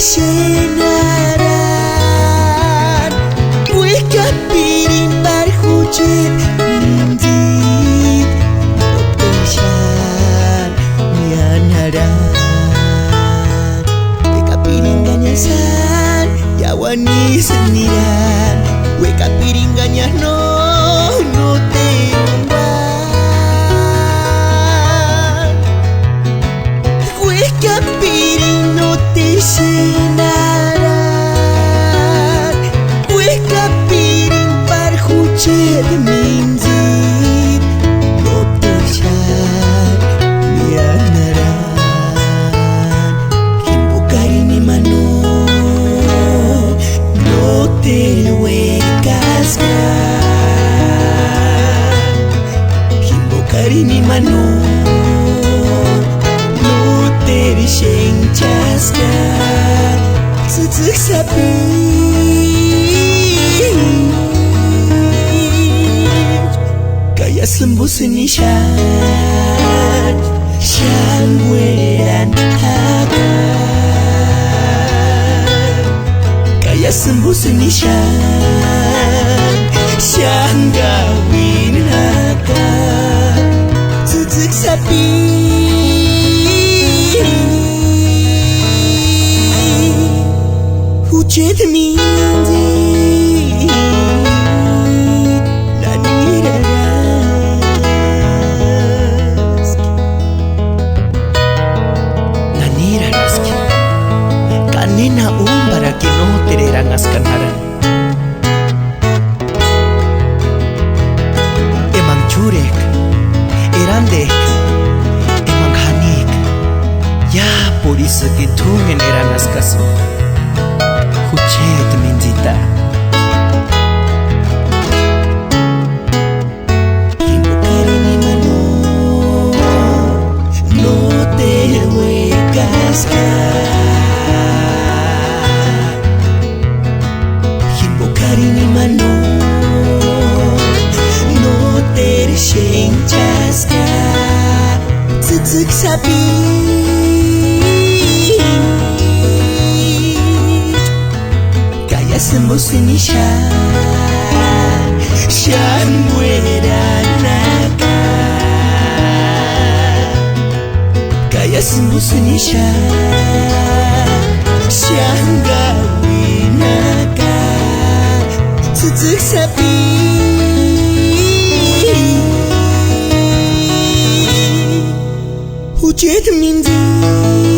Senaran kue kapiring berhujit minjit Otesan mianaran kue kapiring ganyasan Yawani seniran kue kapiring ganyah no teman kue kapiring no Senaran kue kapiring berhujit minjit Otesan mianaran himbo karini mano no telwe kasgan himbo karini mano no terisheng casgan Sejak sapi Kaya sembuh senishan Syangweran akan Kaya sembuh senishan Syanggawin akan Sejak sapi Hujit minjit Nani raraski Kanena umbara kino tererangaskan haran Emang curek Erandek Emang hanik Ya puri segitungen erangaskasu Hujit minjita himbo karini mano no telwe kasgan himbo karini mano no terisheng casgan Sejak sapi sembuh senishan Syangweran akan Kaya sembuh senishan Syanggawin akan Sejak sapi Hujit minjit